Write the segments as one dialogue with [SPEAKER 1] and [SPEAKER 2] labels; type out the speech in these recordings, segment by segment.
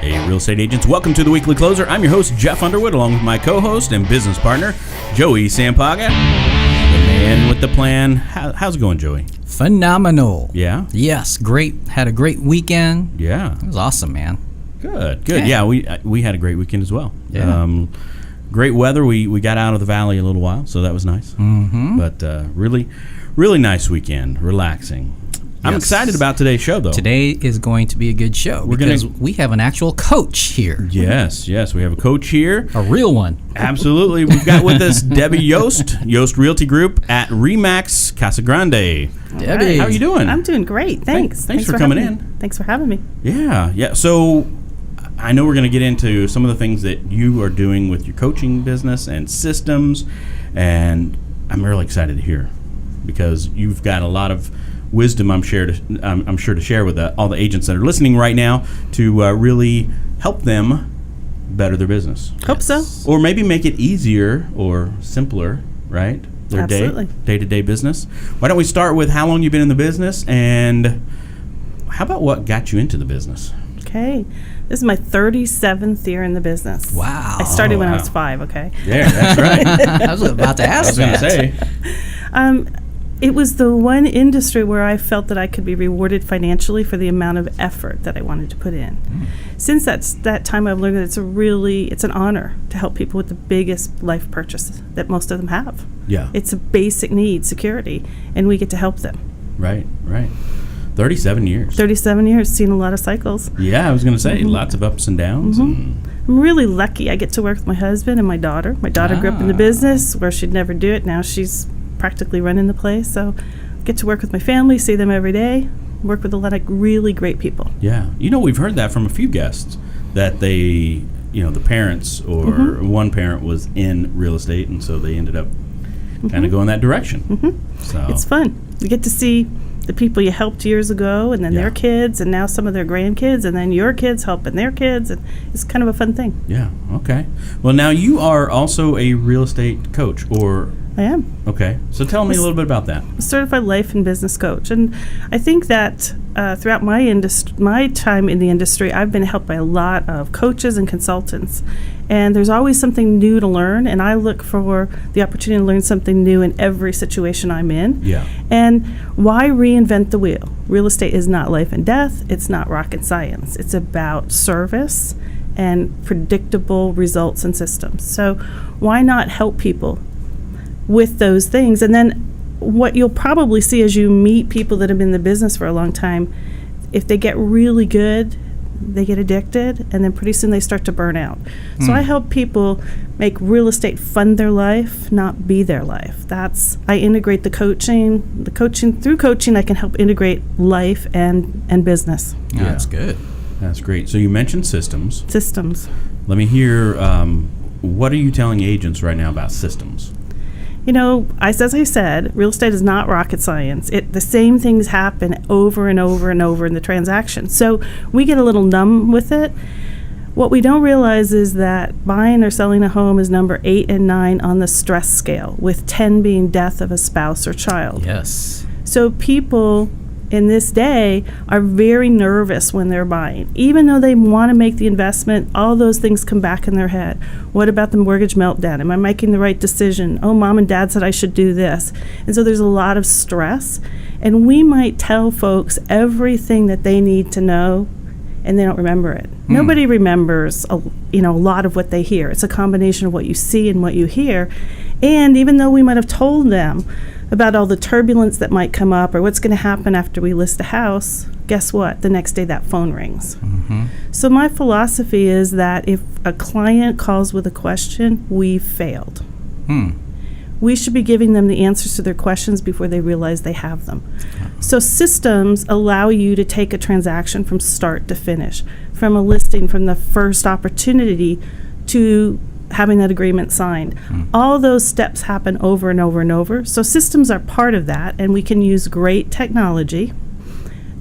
[SPEAKER 1] Hey, real estate agents, welcome to the Weekly Closer. I'm your host, Jeff Underwood, along with my co-host and business partner, Joey Sampaga, the man with the plan. How's it going, Joey?
[SPEAKER 2] Phenomenal.
[SPEAKER 1] Yeah?
[SPEAKER 2] Yes, great. Had a great weekend.
[SPEAKER 1] Yeah.
[SPEAKER 2] It was awesome, man.
[SPEAKER 1] Good. Yeah, we had a great weekend as well.
[SPEAKER 2] Yeah.
[SPEAKER 1] Great weather. We got out of the valley a little while, so that was nice.
[SPEAKER 2] Mm-hmm.
[SPEAKER 1] But really nice weekend, relaxing. I'm excited about today's show, though.
[SPEAKER 2] Today is going to be a good show because we have an actual coach here.
[SPEAKER 1] Yes, we have a coach here.
[SPEAKER 2] A real one.
[SPEAKER 1] Absolutely. We've got with us Debbie Yost Realty Group at RE/MAX Casa Grande.
[SPEAKER 2] Debbie,
[SPEAKER 1] how are you doing?
[SPEAKER 3] I'm doing great. Thanks.
[SPEAKER 1] Thanks for coming in.
[SPEAKER 3] Thanks for having me.
[SPEAKER 1] Yeah. So I know we're going to get into some of the things that you are doing with your coaching business and systems, and I'm really excited to hear because you've got a lot of wisdom I'm sure to share with all the agents that are listening right now to really help them better their business.
[SPEAKER 3] Hope so.
[SPEAKER 1] Or maybe make it easier or simpler, right? Their day-to-day business. Why don't we start with how long you've been in the business, and how about what got you into the business?
[SPEAKER 3] Okay. This is my 37th year in the business.
[SPEAKER 2] Wow.
[SPEAKER 3] I started when I was 5, okay?
[SPEAKER 1] Yeah, that's right.
[SPEAKER 2] I was about to ask that.
[SPEAKER 1] I was going to say.
[SPEAKER 3] It was the one industry where I felt that I could be rewarded financially for the amount of effort that I wanted to put in. Since that time, I've learned that it's an honor to help people with the biggest life purchase that most of them have.
[SPEAKER 1] Yeah.
[SPEAKER 3] It's a basic need, security, and we get to help them.
[SPEAKER 1] Right. 37 years.
[SPEAKER 3] 37 years, seen a lot of cycles.
[SPEAKER 1] Yeah, I was going to say, lots of ups and downs. And
[SPEAKER 3] I'm really lucky. I get to work with my husband and my daughter. My daughter grew up in the business where she'd never do it. Now she's practically running the place. So I get to work with my family, see them every day, work with a lot of really great people.
[SPEAKER 1] Yeah. We've heard that from a few guests, that they, the parents or one parent was in real estate, and so they ended up kind of going that direction. So
[SPEAKER 3] it's fun. You get to see the people you helped years ago, and then their kids, and now some of their grandkids, and then your kids helping their kids, and it's kind of a fun thing.
[SPEAKER 1] Yeah, okay. Well, now you are also a real estate coach, or...
[SPEAKER 3] I am.
[SPEAKER 1] Okay, so tell me a little bit about that.
[SPEAKER 3] I'm a certified life and business coach, and I think that throughout my time in the industry, I've been helped by a lot of coaches and consultants, and there's always something new to learn, and I look for the opportunity to learn something new in every situation I'm in.
[SPEAKER 1] Yeah.
[SPEAKER 3] And why reinvent the wheel? Real estate is not life and death. It's not rocket science. It's about service and predictable results and systems. So why not help people with those things? And then what you'll probably see as you meet people that have been in the business for a long time, if they get really good, they get addicted, and then pretty soon they start to burn out. So I help people make real estate fund their life, not be their life. I integrate the coaching. Through coaching, I can help integrate life and business.
[SPEAKER 2] Yeah, that's good.
[SPEAKER 1] That's great. So you mentioned systems.
[SPEAKER 3] Systems.
[SPEAKER 1] Let me hear, what are you telling agents right now about systems?
[SPEAKER 3] As I said, real estate is not rocket science. The same things happen over and over and over in the transaction. So we get a little numb with it. What we don't realize is that buying or selling a home is number 8 and 9 on the stress scale, with 10 being death of a spouse or child.
[SPEAKER 2] Yes.
[SPEAKER 3] So people in this day are very nervous when they're buying. Even though they want to make the investment, all those things come back in their head. What about the mortgage meltdown? Am I making the right decision? Oh, mom and dad said I should do this. And so there's a lot of stress. And we might tell folks everything that they need to know, and they don't remember it. Nobody remembers a lot of what they hear. It's a combination of what you see and what you hear. And even though we might have told them about all the turbulence that might come up or what's going to happen after we list a house, guess what? The next day that phone rings. So my philosophy is that if a client calls with a question, we've failed. We should be giving them the answers to their questions before they realize they have them. So systems allow you to take a transaction from start to finish, from a listing, from the first opportunity to having that agreement signed. All those steps happen over and over and over. So systems are part of that, and we can use great technology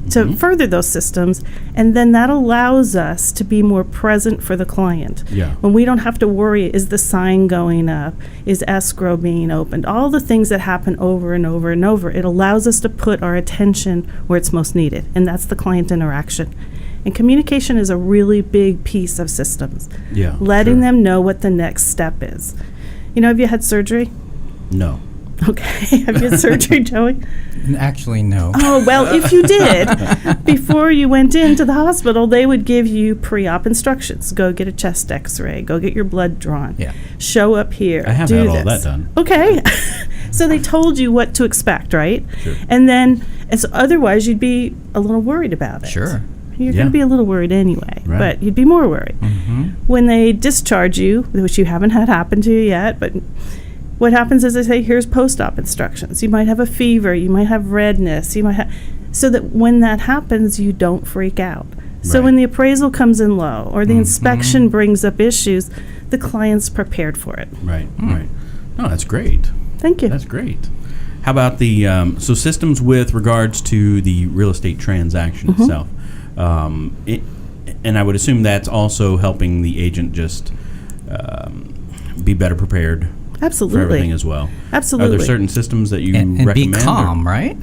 [SPEAKER 3] to further those systems, and then that allows us to be more present for the client. When we don't have to worry, is the sign going up? Is escrow being opened? All the things that happen over and over and over. It allows us to put our attention where it's most needed, and that's the client interaction. And communication is a really big piece of systems.
[SPEAKER 1] Yeah.
[SPEAKER 3] Letting them know what the next step is. Have you had surgery?
[SPEAKER 1] No.
[SPEAKER 3] Okay. Have you had surgery, Joey?
[SPEAKER 2] Actually, no.
[SPEAKER 3] Oh, well, if you did, before you went into the hospital, they would give you pre-op instructions. Go get a chest x-ray. Go get your blood drawn.
[SPEAKER 2] Yeah.
[SPEAKER 3] Show up here.
[SPEAKER 1] I have
[SPEAKER 3] do
[SPEAKER 1] had
[SPEAKER 3] this.
[SPEAKER 1] all that done.
[SPEAKER 3] Okay. So they told you what to expect, right?
[SPEAKER 1] Sure.
[SPEAKER 3] And then, otherwise, you'd be a little worried about it.
[SPEAKER 2] Sure.
[SPEAKER 3] You're going to be a little worried anyway,
[SPEAKER 1] Right.
[SPEAKER 3] but you'd be more worried.
[SPEAKER 2] Mm-hmm.
[SPEAKER 3] When they discharge you, which you haven't had happen to you yet, but what happens is they say, here's post-op instructions. You might have a fever, you might have redness, you might have, so that when that happens, you don't freak out. So
[SPEAKER 1] Right.
[SPEAKER 3] when the appraisal comes in low or the
[SPEAKER 2] Mhm.
[SPEAKER 3] inspection brings up issues, the client's prepared for it.
[SPEAKER 1] Right. Right. No, that's great.
[SPEAKER 3] Thank you.
[SPEAKER 1] That's great. How about the so systems with regards to the real estate transaction itself? And I would assume that's also helping the agent just be better prepared
[SPEAKER 3] Absolutely.
[SPEAKER 1] for everything as well.
[SPEAKER 3] Absolutely.
[SPEAKER 1] Are there certain systems that you
[SPEAKER 2] And
[SPEAKER 1] recommend?
[SPEAKER 2] be
[SPEAKER 1] or-
[SPEAKER 2] calm, right?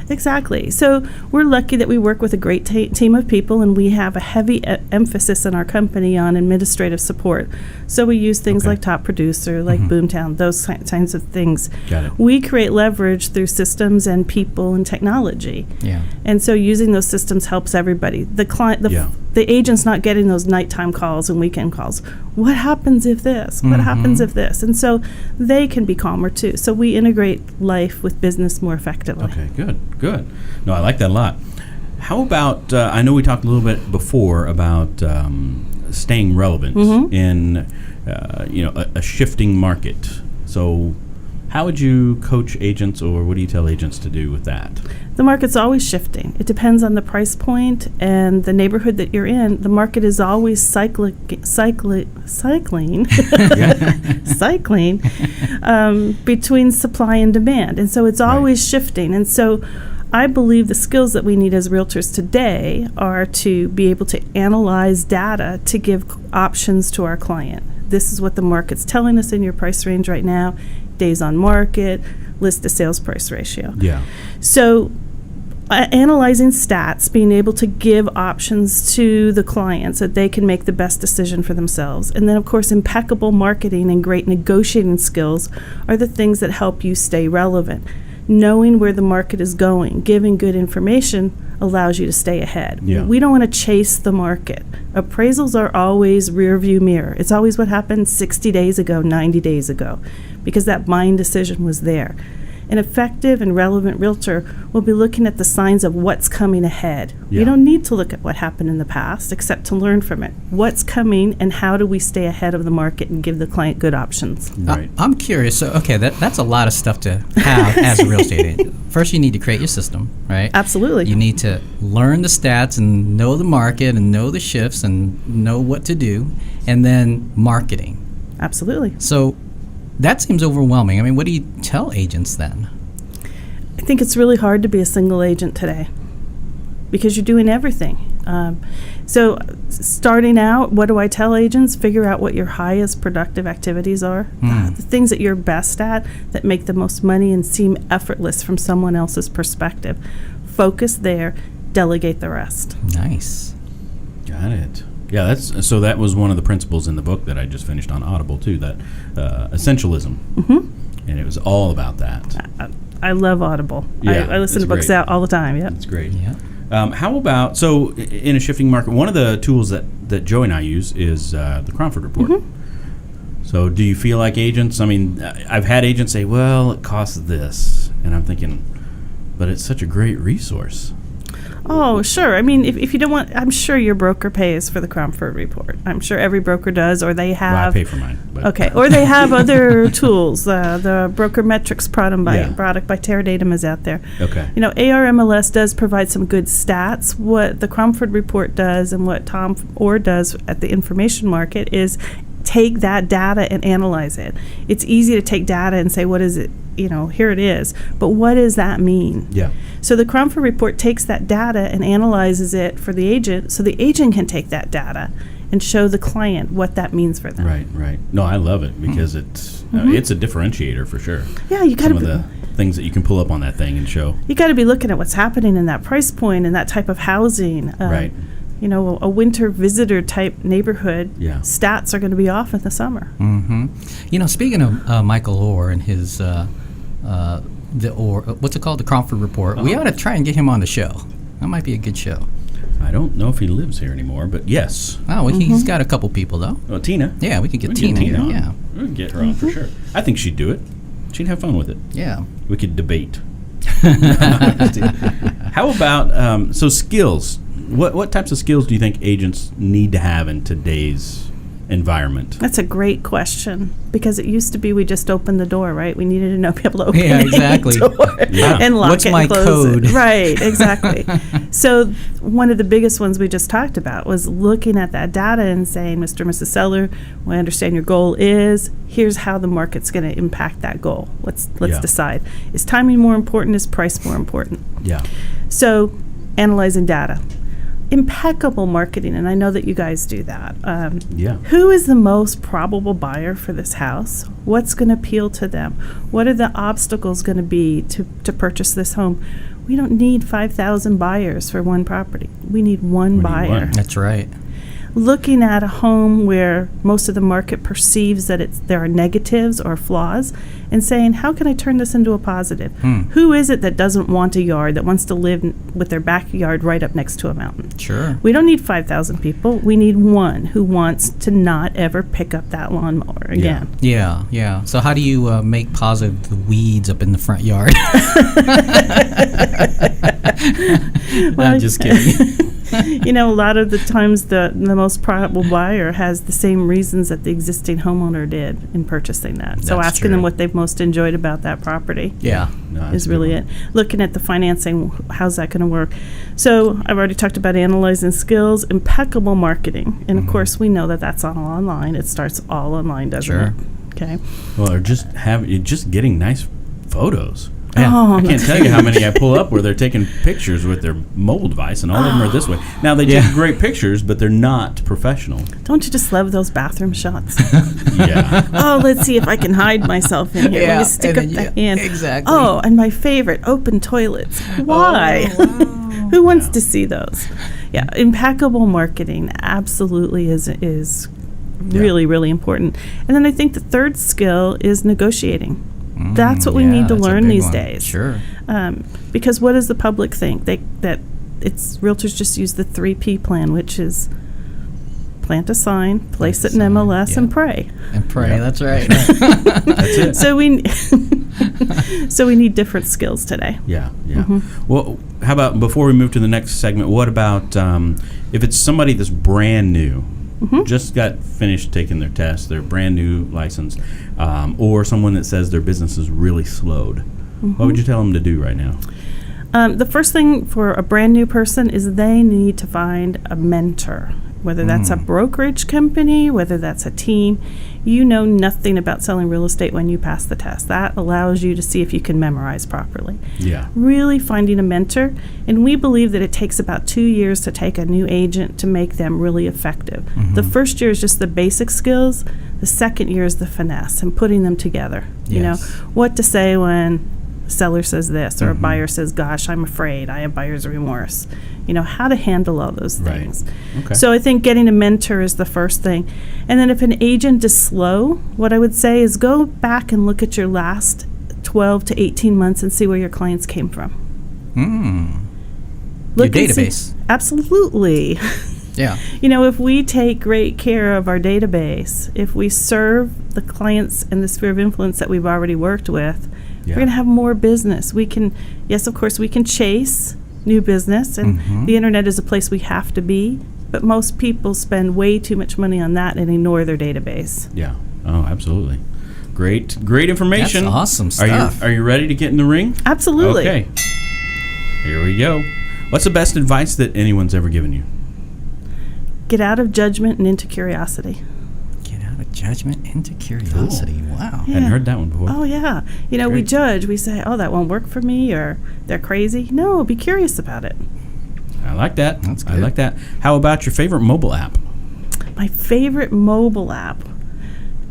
[SPEAKER 3] Exactly. So we're lucky that we work with a great team of people, and we have a heavy emphasis in our company on administrative support. So we use things
[SPEAKER 1] Okay.
[SPEAKER 3] like Top Producer, like Boomtown, those kinds of things.
[SPEAKER 1] Got it.
[SPEAKER 3] We create leverage through systems and people and technology.
[SPEAKER 2] Yeah.
[SPEAKER 3] And so using those systems helps everybody. The client, the agent's not getting those nighttime calls and weekend calls. What happens if this? What happens if this? And so they can be calmer too. So we integrate life with business more effectively.
[SPEAKER 1] Okay, good. No, I like that a lot. How about, I know we talked a little bit before about staying relevant in, a shifting market. So how would you coach agents, or what do you tell agents to do with that?
[SPEAKER 3] The market's always shifting. It depends on the price point and the neighborhood that you're in. The market is always cycling between supply and demand. And so it's always shifting. And so I believe the skills that we need as realtors today are to be able to analyze data to give options to our client. This is what the market's telling us in your price range right now, days on market, list to sales price ratio.
[SPEAKER 1] Yeah.
[SPEAKER 3] So analyzing stats, being able to give options to the clients so that they can make the best decision for themselves. And then, of course, impeccable marketing and great negotiating skills are the things that help you stay relevant. Knowing where the market is going, giving good information allows you to stay ahead.
[SPEAKER 1] Yeah.
[SPEAKER 3] We don't want to chase the market. Appraisals are always rear view mirror. It's always what happened 60 days ago, 90 days ago, because that buying decision was there. An effective and relevant realtor will be looking at the signs of what's coming ahead.
[SPEAKER 1] Yeah.
[SPEAKER 3] You don't need to look at what happened in the past except to learn from it. What's coming and how do we stay ahead of the market and give the client good options?
[SPEAKER 1] Right.
[SPEAKER 2] I'm curious. So, okay, that's a lot of stuff to have as a real estate agent. First, you need to create your system, right?
[SPEAKER 3] Absolutely.
[SPEAKER 2] You need to learn the stats and know the market and know the shifts and know what to do, and then marketing.
[SPEAKER 3] Absolutely.
[SPEAKER 2] So that seems overwhelming. I mean, what do you tell agents then?
[SPEAKER 3] I think it's really hard to be a single agent today because you're doing everything. So starting out, what do I tell agents? Figure out what your highest productive activities are, the things that you're best at that make the most money and seem effortless from someone else's perspective. Focus there, delegate the rest.
[SPEAKER 2] Nice.
[SPEAKER 1] Got it. Yeah, that was one of the principles in the book that I just finished on Audible too. That Essentialism, and it was all about that.
[SPEAKER 3] I love Audible.
[SPEAKER 1] Yeah,
[SPEAKER 3] I listen
[SPEAKER 1] it's
[SPEAKER 3] to books
[SPEAKER 1] great.
[SPEAKER 3] out all the time. Yeah.
[SPEAKER 1] That's great.
[SPEAKER 2] Yeah.
[SPEAKER 1] How about, so in a shifting market, one of the tools that Joey and I use is the Cromford Report. So do you feel like agents, I mean, I've had agents say, well, it costs this, and I'm thinking, but it's such a great resource.
[SPEAKER 3] Oh, sure. I mean, if you don't want, I'm sure your broker pays for the Cromford Report. I'm sure every broker does, or they have.
[SPEAKER 1] Well, I pay for mine. But
[SPEAKER 3] Okay, or they have other tools. The Broker Metrics product by Teradatum is out there.
[SPEAKER 1] Okay.
[SPEAKER 3] You know, ARMLS does provide some good stats. What the Cromford Report does and what Tom Orr does at the information market is take that data and analyze it. It's easy to take data and say, what is it? You know, here it is. But what does that mean?
[SPEAKER 1] Yeah.
[SPEAKER 3] So the Cromford Report takes that data and analyzes it for the agent, so the agent can take that data and show the client what that means for them.
[SPEAKER 1] Right. No, I love it because it's a differentiator for sure.
[SPEAKER 3] Yeah, you got
[SPEAKER 1] Some
[SPEAKER 3] to
[SPEAKER 1] of the things that you can pull up on that thing and show.
[SPEAKER 3] you got to be looking at what's happening in that price point and that type of housing.
[SPEAKER 1] Right.
[SPEAKER 3] a winter visitor type neighborhood,
[SPEAKER 1] Yeah.
[SPEAKER 3] stats are going to be off in the summer.
[SPEAKER 2] Mm-hmm. Speaking of Michael Orr and his what's it called, the Cromford Report, we ought to try and get him on the show. That might be a good show.
[SPEAKER 1] I don't know if he lives here anymore, but yes.
[SPEAKER 2] Oh, well, he's got a couple people though.
[SPEAKER 1] Oh, Tina.
[SPEAKER 2] Yeah, we could get
[SPEAKER 1] We
[SPEAKER 2] Tina.
[SPEAKER 1] Tina on.
[SPEAKER 2] Yeah,
[SPEAKER 1] We can get her on for sure. I think she'd do it. She'd have fun with it.
[SPEAKER 2] yeah.
[SPEAKER 1] We could debate. How about skills? What types of skills do you think agents need to have in today's environment?
[SPEAKER 3] That's a great question, because it used to be we just opened the door, right? We needed to be able to open
[SPEAKER 2] Yeah, exactly.
[SPEAKER 3] the door
[SPEAKER 1] Yeah.
[SPEAKER 3] and lock
[SPEAKER 2] What's
[SPEAKER 3] it
[SPEAKER 2] my
[SPEAKER 3] and close
[SPEAKER 2] code?
[SPEAKER 3] it. Right, exactly. So one of the biggest ones we just talked about was looking at that data and saying, Mr. and Mrs. Seller, we understand your goal is, here's how the market's going to impact that goal. Let's
[SPEAKER 1] Yeah.
[SPEAKER 3] decide. Is timing more important? Is price more important?
[SPEAKER 1] Yeah.
[SPEAKER 3] So analyzing data. Impeccable marketing, and I know that you guys do that.
[SPEAKER 1] Yeah.
[SPEAKER 3] Who is the most probable buyer for this house? What's going to appeal to them? What are the obstacles going to be to purchase this home? We don't need 5,000 buyers for one property. We need one
[SPEAKER 1] need
[SPEAKER 3] buyer.
[SPEAKER 1] one.
[SPEAKER 2] That's right.
[SPEAKER 3] Looking at a home where most of the market perceives that there are negatives or flaws, and saying, how can I turn this into a positive? Who is it that doesn't want a yard, that wants to live with their backyard right up next to a mountain?
[SPEAKER 2] Sure.
[SPEAKER 3] We don't need 5,000 people. We need one who wants to not ever pick up that lawnmower again.
[SPEAKER 2] Yeah, yeah. So how do you make positive the weeds up in the front yard? I'm just kidding.
[SPEAKER 3] A lot of the times the most probable buyer has the same reasons that the existing homeowner did in purchasing that. So
[SPEAKER 2] That's
[SPEAKER 3] asking
[SPEAKER 2] true.
[SPEAKER 3] them what they've most enjoyed about that property
[SPEAKER 2] Yeah.
[SPEAKER 1] No, that's
[SPEAKER 3] is
[SPEAKER 1] a
[SPEAKER 3] really
[SPEAKER 1] good
[SPEAKER 3] it. Looking at the financing, how's that going to work? So I've already talked about analyzing skills, impeccable marketing. And of course, we know that that's all online. It starts all online, doesn't
[SPEAKER 2] Sure.
[SPEAKER 3] it? Okay.
[SPEAKER 1] Well, or just getting nice photos.
[SPEAKER 2] Yeah.
[SPEAKER 3] Oh,
[SPEAKER 1] I can't tell you how many I pull up where they're taking pictures with their mobile device, and all of them are this way. Now, they
[SPEAKER 2] Yeah.
[SPEAKER 1] take great pictures, but they're not professional.
[SPEAKER 3] don't you just love those bathroom shots?
[SPEAKER 1] Yeah.
[SPEAKER 3] Oh, let's see if I can hide myself in here. Let
[SPEAKER 2] Yeah,
[SPEAKER 3] me stick
[SPEAKER 2] and
[SPEAKER 3] up
[SPEAKER 2] then
[SPEAKER 3] the hand.
[SPEAKER 2] exactly.
[SPEAKER 3] Oh, and my favorite, open toilets. Why?
[SPEAKER 2] Oh, wow.
[SPEAKER 3] Who wants to see those? Yeah, impeccable marketing absolutely is really, really important. And then I think the third skill is negotiating. That's what we need to
[SPEAKER 2] that's a
[SPEAKER 3] learn
[SPEAKER 2] big
[SPEAKER 3] these
[SPEAKER 2] one.
[SPEAKER 3] days.
[SPEAKER 2] Sure.
[SPEAKER 3] Because what does the public think? That it's realtors just use the 3P plan, which is plant a sign, place it in
[SPEAKER 2] sign,
[SPEAKER 3] MLS,
[SPEAKER 2] yeah.
[SPEAKER 3] and pray.
[SPEAKER 2] And pray.
[SPEAKER 1] Yeah.
[SPEAKER 2] That's right.
[SPEAKER 1] That's it.
[SPEAKER 3] So we need different skills today.
[SPEAKER 1] Yeah, yeah. Well, how about before we move to the next segment, what about if it's somebody that's brand new, just got finished taking their test, they're brand new license, or someone that says their business is really slowed? What would you tell them to do right now?
[SPEAKER 3] The first thing for a brand new person is they need to find a mentor, whether that's a brokerage company, whether that's a team. You know nothing about selling real estate when you pass the test. That allows you to see if you can memorize properly.
[SPEAKER 1] Yeah.
[SPEAKER 3] Really finding a mentor, and we believe that it takes about 2 years to take a new agent to make them really effective. The first year is just the basic skills. The second year is the finesse and putting them together. You know,
[SPEAKER 1] Yes.
[SPEAKER 3] what to say when a seller says this or a buyer says, gosh, I'm afraid, I have buyer's remorse. You know, how to handle all those
[SPEAKER 1] Right.
[SPEAKER 3] things.
[SPEAKER 1] Okay.
[SPEAKER 3] So I think getting a mentor is the first thing. And then if an agent is slow, what I would say is go back and look at your last 12 to 18 months and see where your clients came from.
[SPEAKER 2] Your
[SPEAKER 3] Look and see-
[SPEAKER 2] database.
[SPEAKER 3] Absolutely.
[SPEAKER 2] Yeah.
[SPEAKER 3] You know, if we take great care of our database, if we serve the clients in the sphere of influence that we've already worked with,
[SPEAKER 1] Yeah.
[SPEAKER 3] we're going to have more business. We can, yes, of course, we can chase new business, and the internet is a place we have to be, but most people spend way too much money on that and ignore their database.
[SPEAKER 1] Yeah. Oh, absolutely. Great information.
[SPEAKER 2] That's awesome stuff.
[SPEAKER 1] Are you ready to get in the ring?
[SPEAKER 3] Absolutely.
[SPEAKER 1] Okay. Here we go. What's the best advice that anyone's ever given you?
[SPEAKER 3] Get out of judgment and into curiosity.
[SPEAKER 2] Get out of judgment into curiosity. Wow.
[SPEAKER 3] Yeah.
[SPEAKER 1] Hadn't heard that one before.
[SPEAKER 3] Oh, yeah. You know, we
[SPEAKER 1] Great.
[SPEAKER 3] judge. We say, oh, that won't work for me, or they're crazy. No, be curious about it.
[SPEAKER 1] I like that.
[SPEAKER 2] That's
[SPEAKER 1] I
[SPEAKER 2] good.
[SPEAKER 1] like that. How about your favorite mobile app?
[SPEAKER 3] My favorite mobile app.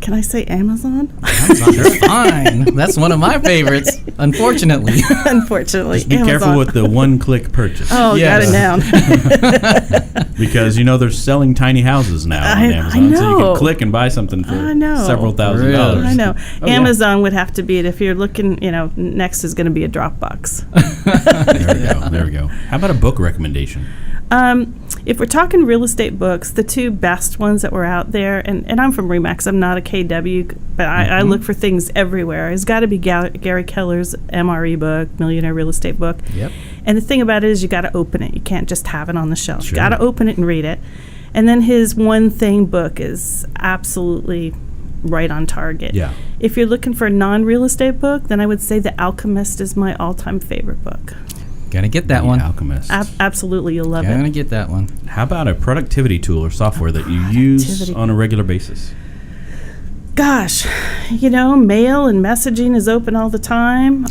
[SPEAKER 3] Can I say Amazon?
[SPEAKER 2] Amazon's fine. That's one of my favorites, unfortunately.
[SPEAKER 3] Unfortunately,
[SPEAKER 1] Just be
[SPEAKER 3] Amazon.
[SPEAKER 1] careful with the one-click purchase.
[SPEAKER 3] Oh,
[SPEAKER 2] Yes.
[SPEAKER 3] got it down.
[SPEAKER 1] Because, they're selling tiny houses now on
[SPEAKER 3] I
[SPEAKER 1] Amazon. So you
[SPEAKER 3] know.
[SPEAKER 1] can click and buy something for
[SPEAKER 3] I know.
[SPEAKER 1] several thousand
[SPEAKER 2] Really?
[SPEAKER 1] dollars.
[SPEAKER 3] I know.
[SPEAKER 1] Oh, yeah.
[SPEAKER 3] Amazon would have to be it. If you're looking, next is going to be a Dropbox.
[SPEAKER 1] There we go. There we go. How about a book recommendation?
[SPEAKER 3] If we're talking real estate books, the two best ones that were out there, and I'm from RE/MAX, I'm not a KW, but I look for things everywhere. It's got to be Gary Keller's MRE book, Millionaire Real Estate book.
[SPEAKER 2] Yep.
[SPEAKER 3] And the thing about it is you got to open it. You can't just have it on the shelf.
[SPEAKER 1] Sure.
[SPEAKER 3] You got to open it and read it. And then his One Thing book is absolutely right on target.
[SPEAKER 1] Yeah.
[SPEAKER 3] If you're looking for a non-real estate book, then I would say The Alchemist is my all-time favorite book.
[SPEAKER 2] Gonna get that
[SPEAKER 1] The
[SPEAKER 2] one.
[SPEAKER 1] Alchemist.
[SPEAKER 3] Absolutely, you'll love
[SPEAKER 2] Gonna
[SPEAKER 3] it.
[SPEAKER 2] get that one.
[SPEAKER 1] How about a productivity tool or software that you use
[SPEAKER 3] Productivity.
[SPEAKER 1] on a regular basis?
[SPEAKER 3] Gosh, mail and messaging is open all the time.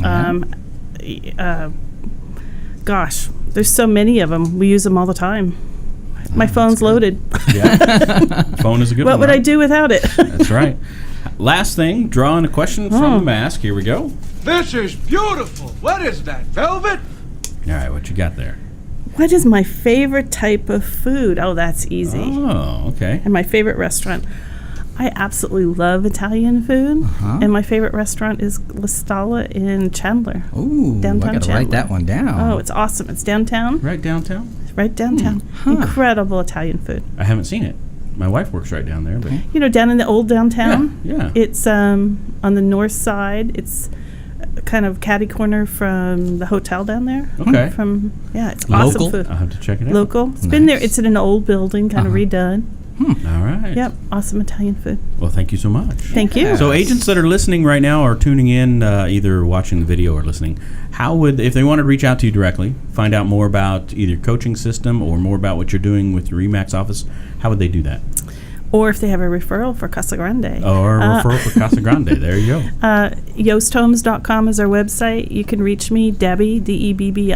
[SPEAKER 3] Gosh, there's so many of them. We use them all the time. My phone's loaded.
[SPEAKER 1] Yeah. Phone is a good one.
[SPEAKER 3] What would I
[SPEAKER 1] right?
[SPEAKER 3] do without it?
[SPEAKER 1] That's right. Last thing, drawing a question from the mask. Here we go.
[SPEAKER 4] This is beautiful. What is that, velvet?
[SPEAKER 1] All right, what you got there?
[SPEAKER 3] What is my favorite type of food? Oh, that's easy.
[SPEAKER 1] Oh, okay.
[SPEAKER 3] And my favorite restaurant. I absolutely love Italian food. And my favorite restaurant is La Stalla in Chandler.
[SPEAKER 2] Ooh,
[SPEAKER 3] Downtown
[SPEAKER 2] I gotta
[SPEAKER 3] Chandler.
[SPEAKER 2] write that one down.
[SPEAKER 3] Oh, it's awesome. It's downtown.
[SPEAKER 1] Right downtown?
[SPEAKER 3] Right downtown. Incredible Italian food.
[SPEAKER 1] I haven't seen it. My wife works right down there. But
[SPEAKER 3] Down in the old downtown.
[SPEAKER 1] Yeah.
[SPEAKER 3] It's on the north side. It's kind of catty corner from the hotel down there.
[SPEAKER 1] Okay.
[SPEAKER 3] It's
[SPEAKER 2] Local?
[SPEAKER 3] awesome food.
[SPEAKER 1] I'll have to check it out.
[SPEAKER 3] Local. It's been there.
[SPEAKER 2] Nice.
[SPEAKER 3] It's in an old building, kind of redone.
[SPEAKER 1] All right.
[SPEAKER 3] Yep. Awesome Italian food.
[SPEAKER 1] Well, thank you so much.
[SPEAKER 3] Thank you.
[SPEAKER 1] So agents that are listening right now or tuning in, either watching the video or listening, how would, if they wanted to reach out to you directly, find out more about either coaching system or more about what you're doing with your RE/MAX office, how would they do that?
[SPEAKER 3] Or if they have a referral for Casa Grande.
[SPEAKER 1] Or a referral for Casa Grande. There you go.
[SPEAKER 3] Yosthomes.com is our website. You can reach me, Debbie, Debbie,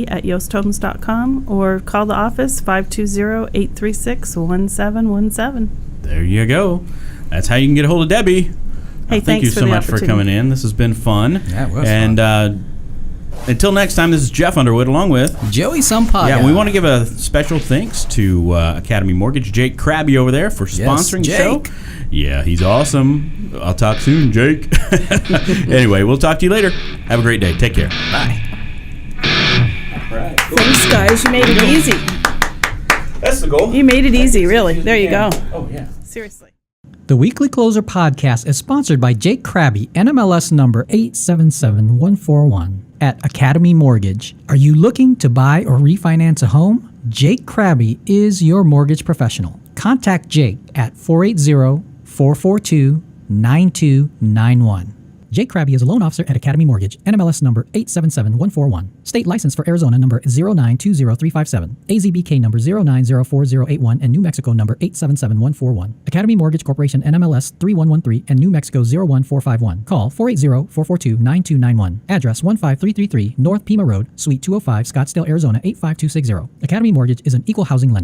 [SPEAKER 3] at yosthomes.com, or call the office, 520-836-1717.
[SPEAKER 1] There you go. That's how you can get a hold of Debbie.
[SPEAKER 3] Hey,
[SPEAKER 1] thank you
[SPEAKER 3] thanks for
[SPEAKER 1] so
[SPEAKER 3] the
[SPEAKER 1] much for
[SPEAKER 3] opportunity.
[SPEAKER 1] coming in. This has been fun.
[SPEAKER 2] Yeah, it was
[SPEAKER 1] And until next time, this is Jeff Underwood along with
[SPEAKER 2] Joey Sampaga.
[SPEAKER 1] Yeah, we want to give a special thanks to Academy Mortgage, Jake Krabby over there for sponsoring the show.
[SPEAKER 2] Jake.
[SPEAKER 1] Yeah, he's awesome. I'll talk soon, Jake. Anyway, we'll talk to you later. Have a great day. Take care.
[SPEAKER 2] Bye.
[SPEAKER 3] Thanks, guys. You made it easy.
[SPEAKER 1] That's the goal.
[SPEAKER 3] You made it easy, really. There you go.
[SPEAKER 1] Oh, yeah.
[SPEAKER 3] Seriously.
[SPEAKER 5] The Weekly Closer podcast is sponsored by Jake Krabby, NMLS number 877141 at Academy Mortgage. Are you looking to buy or refinance a home? Jake Krabby is your mortgage professional. Contact Jake at 480-442-9291. Jake Krabby is a loan officer at Academy Mortgage, NMLS number 877141. State license for Arizona number 0920357, AZBK number 0904081, and New Mexico number 877141. Academy Mortgage Corporation, NMLS 3113 and New Mexico 01451. Call 480-442-9291. Address 15333 North Pima Road, Suite 205, Scottsdale, Arizona 85260. Academy Mortgage is an equal housing lender.